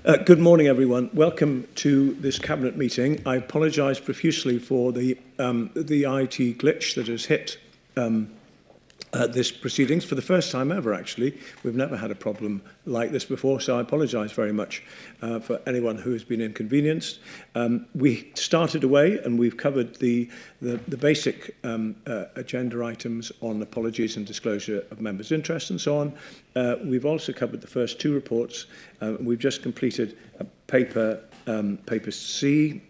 Good morning, everyone. Welcome to this Cabinet meeting. I apologise profusely for the IT glitch that has hit this proceedings for the first time ever, actually. We've never had a problem like this before, so I apologise very much for anyone who has been inconvenienced. We started away and we've covered the basic agenda items on apologies and disclosure of members' interest and so on. We've also covered the first two reports. We've just completed a paper C,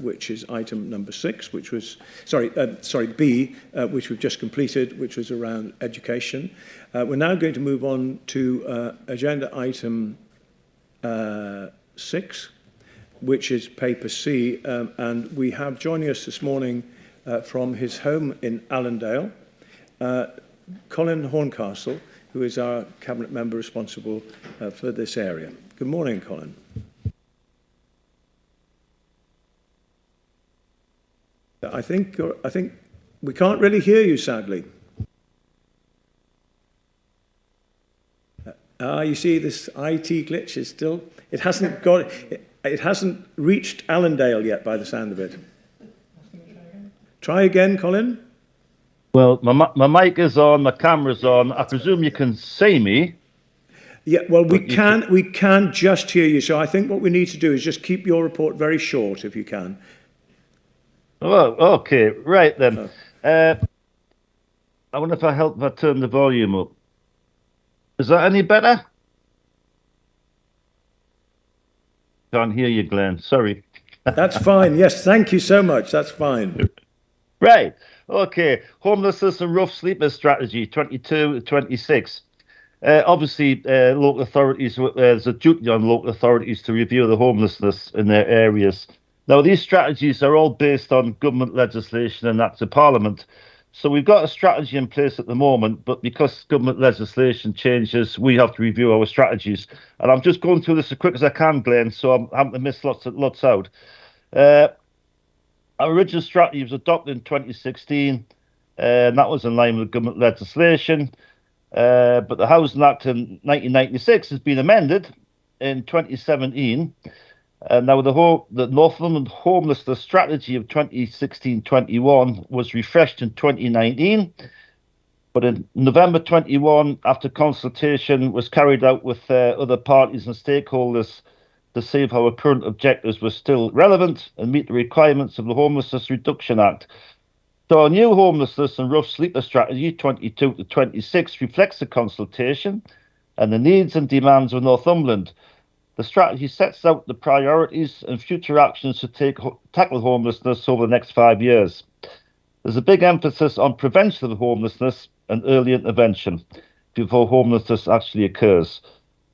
which is item number 6, which was, B, which we've just completed, which was around education. We're now going to move on to agenda item 6, which is paper C, and we have joining us this morning from his home in Allendale, Colin Horncastle, who is our Cabinet member responsible for this area. Good morning, Colin. I think we can't really hear you, sadly. You see, this IT glitch is still, it hasn't reached Allendale yet by the sound of it. Try again, Colin. Well, my mic is on, my camera's on. I presume you can see me. Yeah, well, we can just hear you. So I think what we need to do is just keep your report very short, if you can. Oh, okay, right then. I wonder if I turn the volume up. Is that any better? Can't hear you, Glenn. Sorry. That's fine. Yes, thank you so much. That's fine. Right. Okay. Homelessness and rough sleepers strategy 22 to 26. Obviously, local authorities, there's a duty on local authorities to review the homelessness in their areas. Now, these strategies are all based on government legislation and acts of Parliament. So we've got a strategy in place at the moment, but because government legislation changes, we have to review our strategies. And I'm just going through this as quick as I can, Glenn, so I'm having to miss lots out. Our original strategy was adopted in 2016, and that was in line with government legislation. But the Housing Act in 1996 has been amended in 2017. Now, the Northumberland Homelessness Strategy of 2016-21 was refreshed in 2019, but in November 21, after consultation was carried out with other parties and stakeholders to see if our current objectives were still relevant and meet the requirements of the Homelessness Reduction Act. So our new Homelessness and Rough Sleeper Strategy 22 to 26 reflects the consultation and the needs and demands of Northumberland. The strategy sets out the priorities and future actions to tackle homelessness over the next 5 years. There's a big emphasis on prevention of homelessness and early intervention before homelessness actually occurs.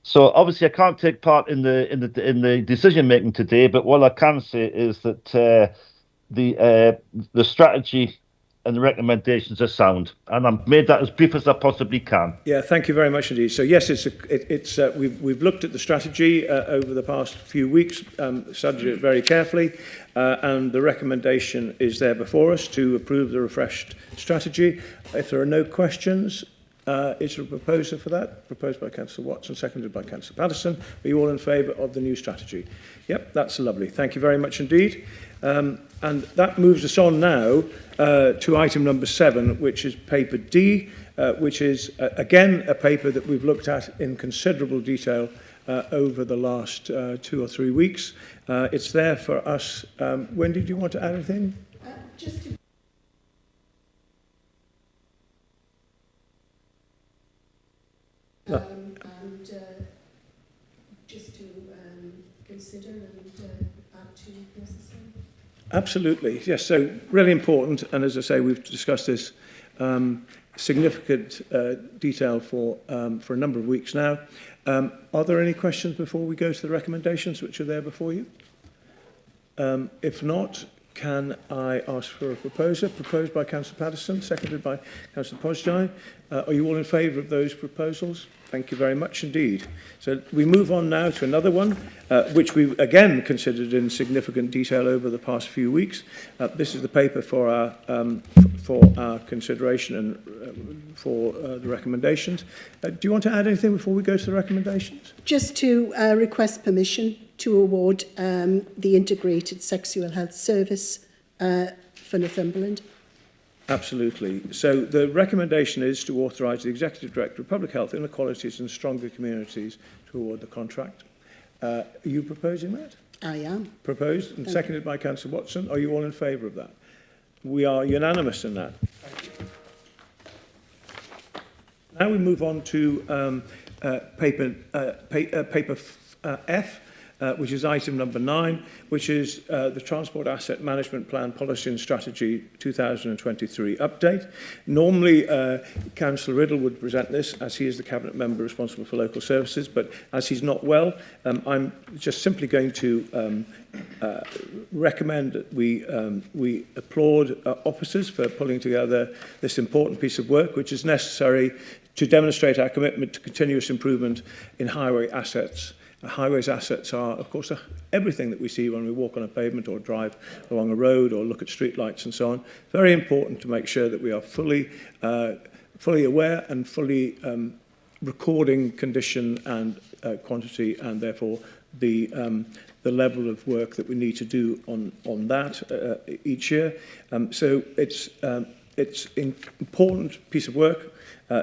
So obviously, I can't take part in the decision making today, but what I can say is that the strategy and the recommendations are sound, and I've made that as brief as I possibly can. Yeah, thank you very much indeed. So yes, we've looked at the strategy over the past few weeks, studied it very carefully, and the recommendation is there before us to approve the refreshed strategy. If there are no questions, is there a proposer for that? Proposed by Councillor Watson, seconded by Councillor Patterson. Are you all in favour of the new strategy? Yep, that's lovely. Thank you very much indeed. And that moves us on now to item number 7, which is paper D, which is, again, a paper that we've looked at in considerable detail over the last 2 or 3 weeks. It's there for us. Wendy, do you want to add anything? Just to just to consider and add to if necessary. Absolutely, yes. So really important, and as I say, we've discussed this significant detail for a number of weeks now. Are there any questions before we go to the recommendations which are there before you? If not, can I ask for a proposer? Proposed by Councillor Patterson, seconded by Councillor Posjai. Are you all in favour of those proposals? Thank you very much indeed. So we move on now to another one, which we've again considered in significant detail over the past few weeks. This is the paper for our consideration and for the recommendations. Do you want to add anything before we go to the recommendations? Just to request permission to award the integrated sexual health service for Northumberland. Absolutely. So the recommendation is to authorise the Executive Director of Public Health, Inequalities and Stronger Communities to award the contract. Are you proposing that? I am. Proposed and seconded by Councillor Watson. Are you all in favour of that? We are unanimous in that. Now we move on to paper F, which is item number 9, which is the Transport Asset Management Plan Policy and Strategy 2023 update. Normally, Councillor Riddle would present this, as he is the Cabinet Member responsible for local services, but as he's not well, I'm just simply going to recommend that we applaud officers for pulling together this important piece of work, which is necessary to demonstrate our commitment to continuous improvement in highway assets. Highways assets are, of course, everything that we see when we walk on a pavement or drive along a road or look at street lights and so on. Very important to make sure that we are fully aware and fully recording condition and quantity, and therefore the level of work that we need to do on that each year. So it's an important piece of work.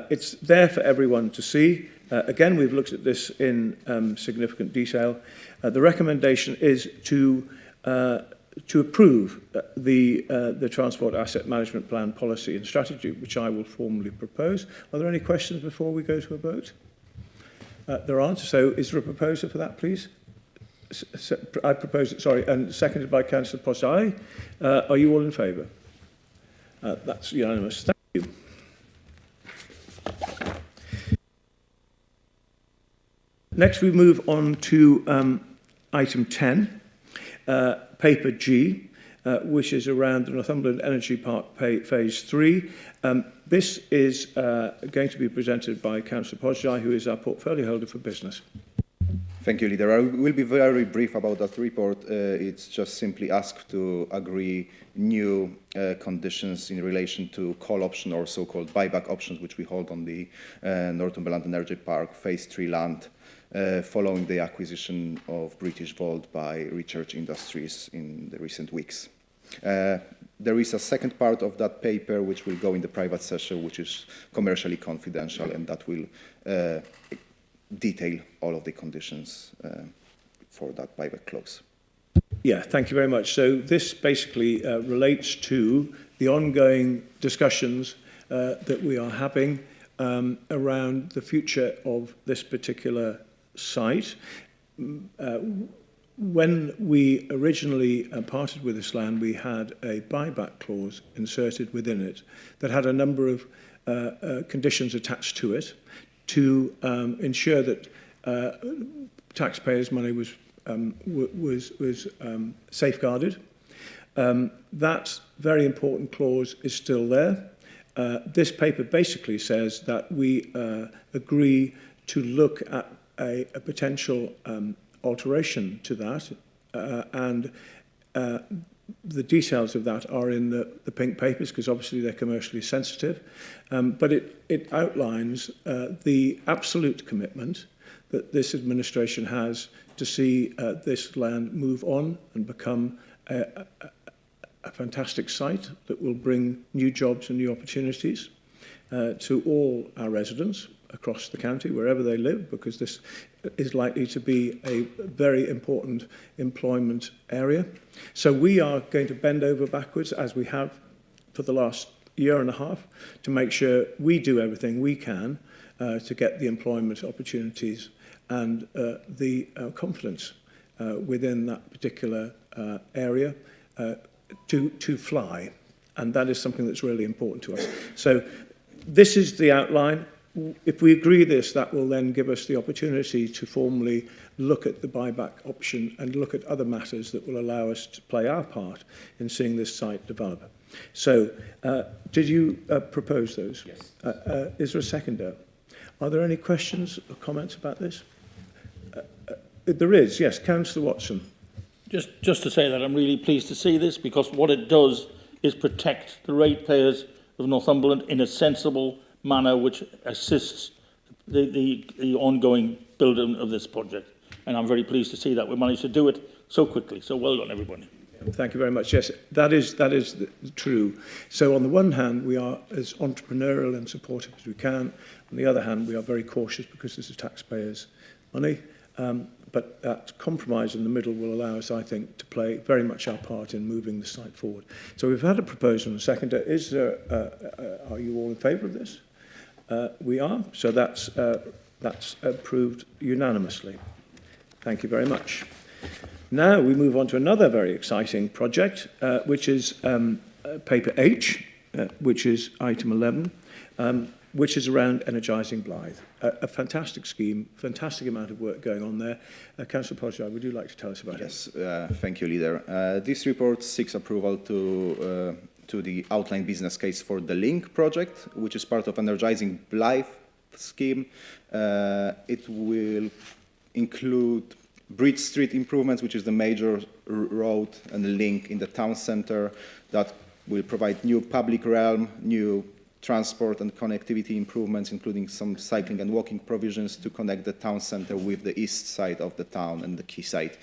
It's there for everyone to see. Again, we've looked at this in significant detail. The recommendation is to approve the Transport Asset Management Plan Policy and Strategy, which I will formally propose. Are there any questions before we go to a vote? There aren't. So is there a proposer for that, please? I propose it, sorry, and seconded by Councillor Posse. Are you all in favour? That's unanimous. Thank you. Next, we move on to item 10, paper G, which is around the Northumberland Energy Park Phase 3. This is going to be presented by Councillor Posse, who is our portfolio holder for business. Thank you, Leader. I will be very brief about that report. It's just simply asked to agree new conditions in relation to call option or so-called buyback options, which we hold on the Northumberland Energy Park Phase 3 land, following the acquisition of British Vault by Research Industries in the recent weeks. There is a second part of that paper which will go in the private session, which is commercially confidential, and that will detail all of the conditions for that buyback clause. Yeah, thank you very much. So this basically relates to the ongoing discussions that we are having around the future of this particular site. When we originally parted with this land, we had a buyback clause inserted within it that had a number of conditions attached to it to ensure that taxpayers' money was safeguarded. That very important clause is still there. This paper basically says that we agree to look at a potential alteration to that, and the details of that are in the pink papers, because obviously they're commercially sensitive, but it outlines the absolute commitment that this administration has to see this land move on and become a fantastic site that will bring new jobs and new opportunities to all our residents across the county, wherever they live, because this is likely to be a very important employment area. So we are going to bend over backwards, as we have for the last year and a half, to make sure we do everything we can to get the employment opportunities and the confidence within that particular area to fly. And that is something that's really important to us. So this is the outline. If we agree this, that will then give us the opportunity to formally look at the buyback option and look at other matters that will allow us to play our part in seeing this site develop. So, did you propose those? Yes. Is there a seconder? Are there any questions or comments about this? There is, yes. Councillor Watson. Just to say that I'm really pleased to see this, because what it does is protect the ratepayers of Northumberland in a sensible manner which assists the ongoing building of this project. and I'm very pleased to see that we managed to do it so quickly. So well done, everybody. Thank you very much. Yes, that is true. So on the one hand, we are as entrepreneurial and supportive as we can. On the other hand, we are very cautious because this is taxpayers' money. But that compromise in the middle will allow us, I think, to play very much our part in moving the site forward. So we've had a proposal and a seconder. Are you all in favour of this? We are. So that's approved unanimously. Thank you very much. Now we move on to another very exciting project, which is paper H, which is item 11, which is around energising Blythe. A fantastic scheme, fantastic amount of work going on there. Councillor Podger, would you like to tell us about it? Yes, thank you, Leader. This report seeks approval to the outline business case for the Link project, which is part of Energising Blythe scheme. It will include Bridge Street improvements, which is the major road and link in the town centre that will provide new public realm, new transport and connectivity improvements, including some cycling and walking provisions to connect the town centre with the east side of the town and the quayside.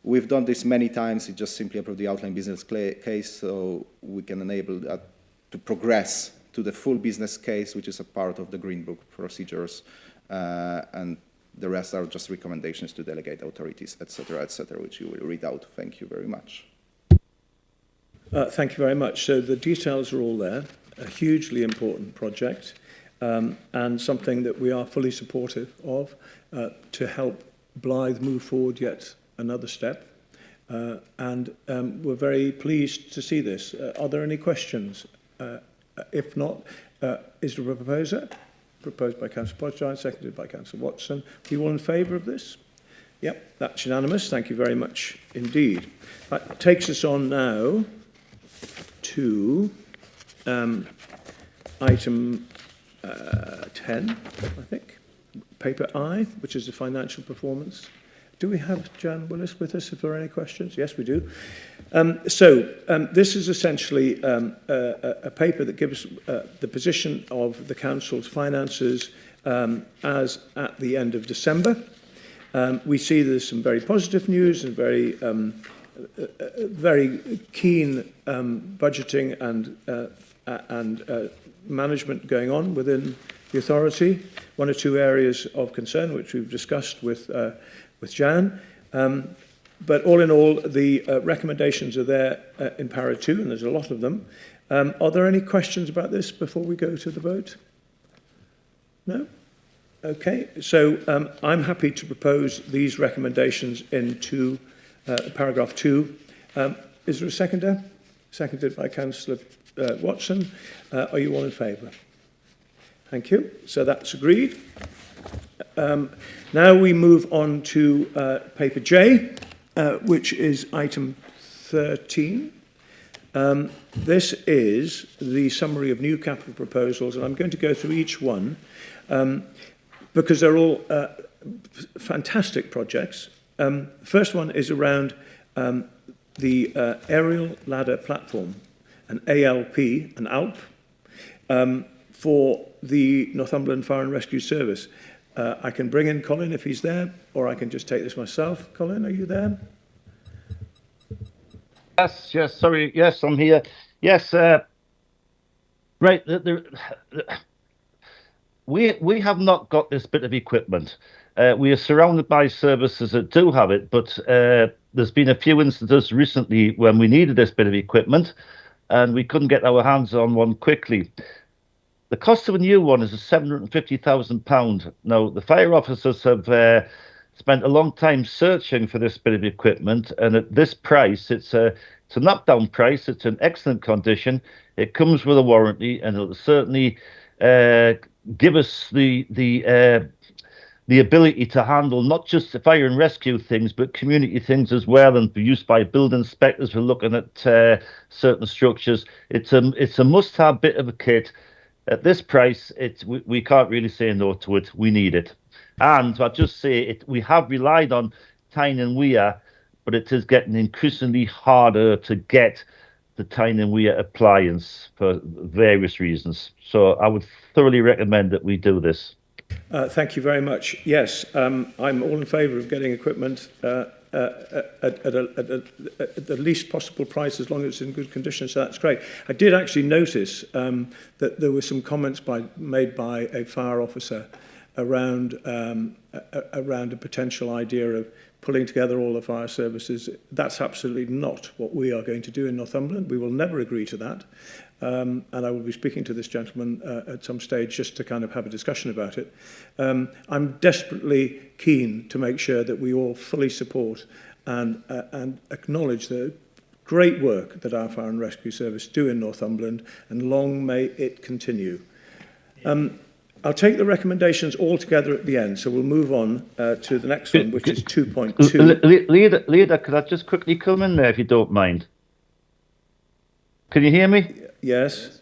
We've done this many times. It just simply approved the outline business case, so we can enable that to progress to the full business case, which is a part of the Green Book procedures, and the rest are just recommendations to delegate authorities, etc., which you will read out. Thank you very much. Thank you very much. So the details are all there. A hugely important project, and something that we are fully supportive of to help Blythe move forward yet another step. And we're very pleased to see this. Are there any questions? If not, is there a proposer? Proposed by Councillor Podger, seconded by Councillor Watson. Are you all in favour of this? Yep, that's unanimous. Thank you very much indeed. That takes us on now to item 10, I think, paper I, which is the financial performance. Do we have Jan Willis with us if there are any questions? Yes, we do. This is essentially a paper that gives the position of the Council's finances as at the end of December. We see there's some very positive news and very keen budgeting and management going on within the authority. One or two areas of concern which we've discussed with Jan. But all in all, the recommendations are there in para 2, and there's a lot of them. Are there any questions about this before we go to the vote? No? Okay, so I'm happy to propose these recommendations into paragraph 2. Is there a seconder? Seconded by Councillor Watson. Are you all in favour? Thank you. So that's agreed. Now we move on to paper J, which is item 13. This is the summary of new capital proposals, and I'm going to go through each one because they're all fantastic projects. First one is around the aerial ladder platform, an ALP, an ALP, for the Northumberland Fire and Rescue Service. I can bring in Colin if he's there, or I can just take this myself. Colin, are you there? Yes, sorry, yes, I'm here. Yes, right, we have not got this bit of equipment. We are surrounded by services that do have it, but there's been a few instances recently when we needed this bit of equipment and we couldn't get our hands on one quickly. The cost of a new one is £750,000. Now, the fire officers have spent a long time searching for this bit of equipment, and at this price, it's a knockdown price. It's in excellent condition. It comes with a warranty, and it'll certainly give us the ability to handle not just the fire and rescue things, but community things as well, and for use by building inspectors who are looking at certain structures. It's a must-have bit of a kit. At this price, we can't really say no to it. We need it. And I'll just say we have relied on Tyne and Weir, but it is getting increasingly harder to get the Tyne and Weir appliance for various reasons. So I would thoroughly recommend that we do this. Thank you very much. Yes, I'm all in favour of getting equipment at the least possible price as long as it's in good condition, so that's great. I did actually notice that there were some comments made by a fire officer around a potential idea of pulling together all the fire services. That's absolutely not what we are going to do in Northumberland. We will never agree to that. And I will be speaking to this gentleman at some stage just to kind of have a discussion about it. I'm desperately keen to make sure that we all fully support and acknowledge the great work that our Fire and Rescue Service do in Northumberland, and long may it continue. I'll take the recommendations all together at the end, so we'll move on to the next one, which is 2.2. Leader, could I just quickly come in there if you don't mind? Can you hear me? Yes.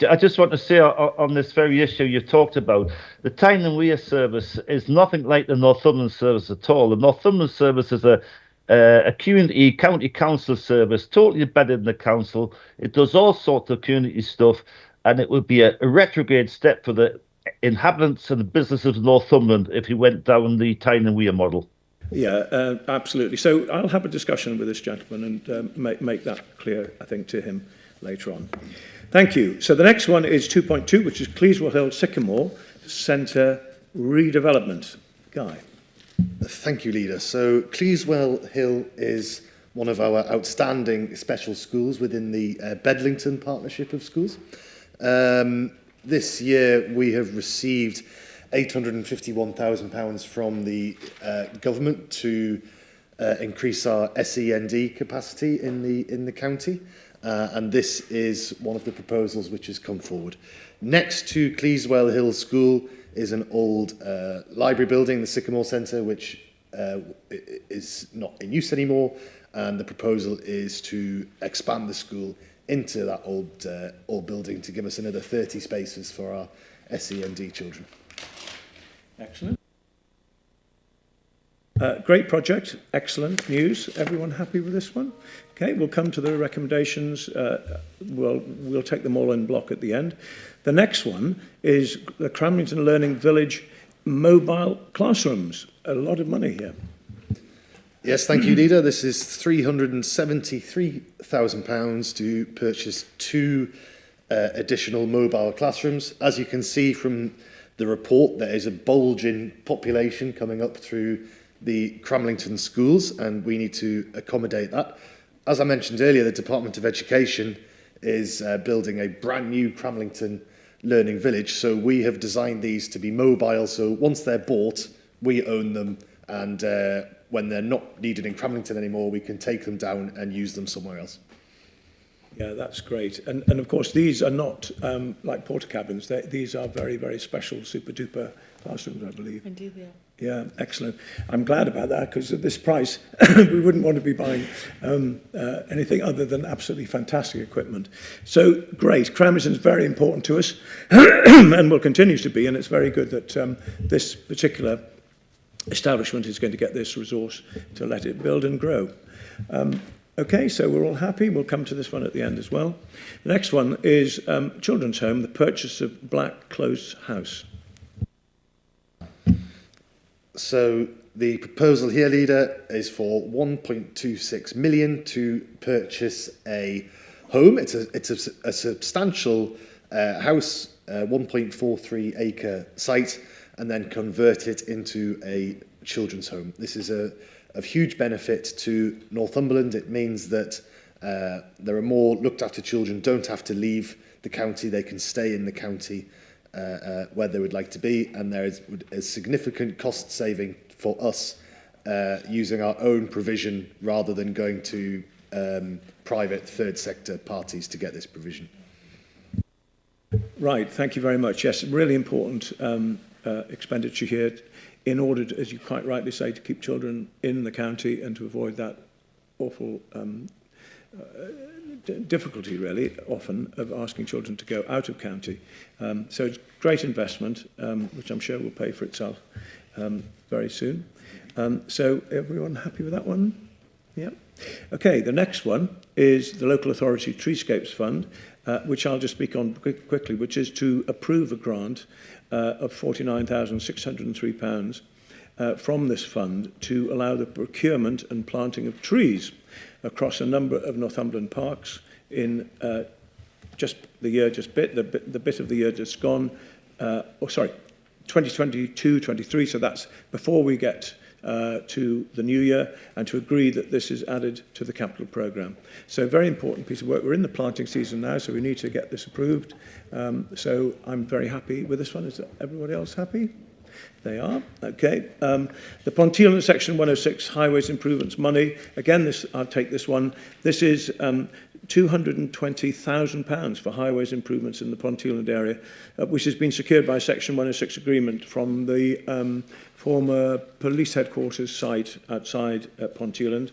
I just want to say on this very issue you talked about, the Tyne and Weir service is nothing like the Northumberland service at all. The Northumberland service is a community county council service, totally embedded in the council. It does all sorts of community stuff, and it would be a retrograde step for the inhabitants and the businesses of Northumberland if you went down the Tyne and Weir model. Yeah, absolutely. So I'll have a discussion with this gentleman and make that clear, I think, to him later on. Thank you. So the next one is 2.2, which is Cleeswell Hill Sycamore Centre redevelopment. Guy. Thank you, Leader. So Cleeswell Hill is one of our outstanding special schools within the Bedlington Partnership of Schools. This year we have received £851,000 from the government to increase our SEND capacity in the county, and this is one of the proposals which has come forward. Next to Cleeswell Hill School is an old library building, the Sycamore Centre, which is not in use anymore, and the proposal is to expand the school into that old building to give us another 30 spaces for our SEND children. Excellent. Great project, excellent news. Everyone happy with this one? Okay, we'll come to the recommendations. We'll take them all in block at the end. The next one is the Cramlington Learning Village mobile classrooms. A lot of money here. Yes, thank you, Leader. This is £373,000 to purchase 2 additional mobile classrooms. As you can see from the report, there is a bulge in population coming up through the Cramlington schools, and we need to accommodate that. As I mentioned earlier, the Department of Education is building a brand new Cramlington Learning Village, so we have designed these to be mobile, so once they're bought, we own them, and when they're not needed in Cramlington anymore, we can take them down and use them somewhere else. Yeah, that's great. And of course, these are not like porta cabins. These are very, very special, super duper classrooms, I believe. Indeed, yeah. Yeah, excellent. I'm glad about that, because at this price, we wouldn't want to be buying anything other than absolutely fantastic equipment. So great. Cramlington is very important to us and will continue to be. And it's very good that this particular establishment is going to get this resource to let it build and grow. Okay, so we're all happy. We'll come to this one at the end as well. The next one is Children's Home, the purchase of Black Close House. So the proposal here, Leader, is for 1.26 million to purchase a home. It's a substantial house, 1.43 acre site, and then convert it into a children's home. This is of huge benefit to Northumberland. It means that there are more looked after children don't have to leave the county. They can stay in the county where they would like to be, and there is a significant cost saving for us using our own provision rather than going to private third sector parties to get this provision. Right, thank you very much. Yes, really important expenditure here in order to, as you quite rightly say, to keep children in the county and to avoid that awful difficulty, really, often, of asking children to go out of county. So it's great investment, which I'm sure will pay for itself very soon. So everyone happy with that one? Yeah. Okay, the next one is the Local Authority Treescapes Fund. which I'll just speak on quickly, which is to approve a grant of £49,603 from this fund to allow the procurement and planting of trees across a number of Northumberland parks in just the year just bit, the bit of the year just gone, 2022-23, so that's before we get to the new year, and to agree that this is added to the capital programme. So very important piece of work. We're in the planting season now, so we need to get this approved. So I'm very happy with this one. Is everybody else happy? They are. Okay. The Ponteland Section 106 Highways Improvements money. Again, I'll take this one. This is £220,000 for highways improvements in the Ponteland area, which has been secured by a Section 106 agreement from the former police headquarters site outside Ponteland.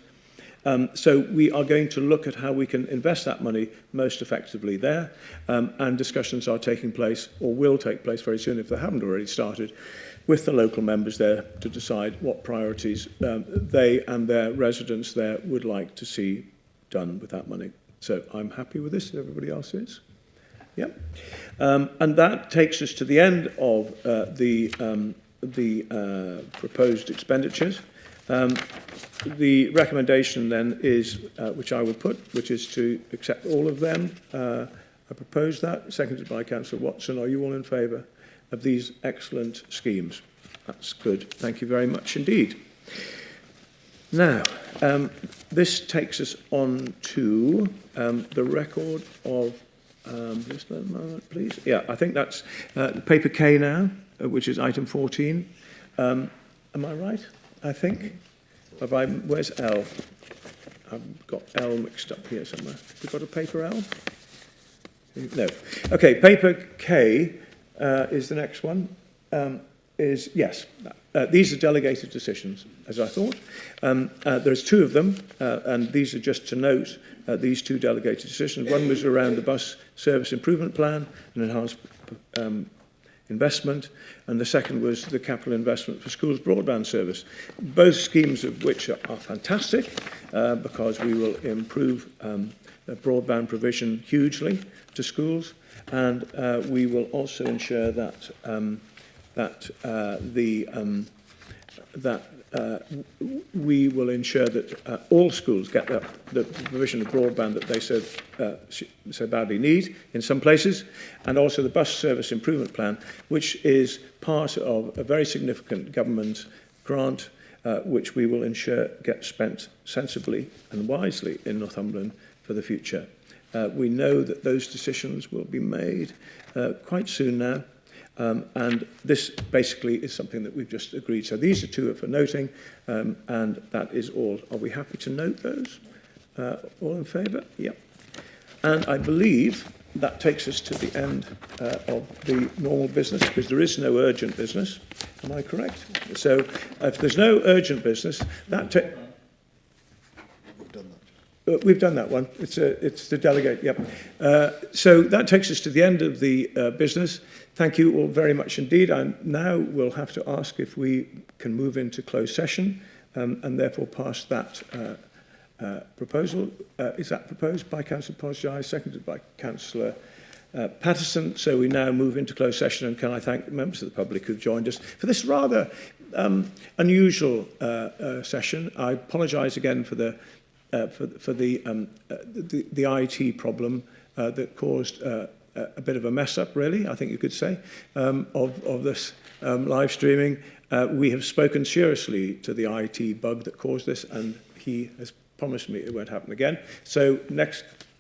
So we are going to look at how we can invest that money most effectively there, and discussions are taking place, or will take place very soon if they haven't already started, with the local members there to decide what priorities they and their residents there would like to see done with that money. So I'm happy with this, everybody else is? Yep. And that takes us to the end of the proposed expenditures. The recommendation then is, which I will put, which is to accept all of them. I propose that, seconded by Councillor Watson. Are you all in favour of these excellent schemes? That's good. Thank you very much indeed. Now, this takes us on to the record of, just a moment, please. Yeah, I think that's paper K now, which is item 14. Am I right? I think. Where's L? I've got L mixed up here somewhere. Have we got a paper L? No. Okay, paper K is the next one. Yes, these are delegated decisions, as I thought. There's two of them, and these are just to note these two delegated decisions. One was around the bus service improvement plan and enhanced investment, and the second was the capital investment for schools broadband service. Both schemes of which are fantastic because we will improve broadband provision hugely to schools, and we will also ensure that we will ensure that all schools get the provision of broadband that they so badly need in some places, and also the bus service improvement plan, which is part of a very significant government grant, which we will ensure gets spent sensibly and wisely in Northumberland for the future. We know that those decisions will be made quite soon now. And this basically is something that we've just agreed. So these are two for noting, and that is all. Are we happy to note those? All in favour? Yep. And I believe that takes us to the end of the normal business, because there is no urgent business. Am I correct? So if there's no urgent business, that we've done that one. It's the delegate, yep. So that takes us to the end of the business. Thank you all very much indeed. I now will have to ask if we can move into closed session and therefore pass that proposal. Is that proposed by Councillor Posjai, seconded by Councillor Patterson? So we now move into closed session, and can I thank the members of the public who've joined us for this rather unusual session. I apologise again for the IT problem that caused a bit of a mess up, really, I think you could say, of this live streaming. We have spoken seriously to the IT bug that caused this, and he has promised me it won't happen again. So next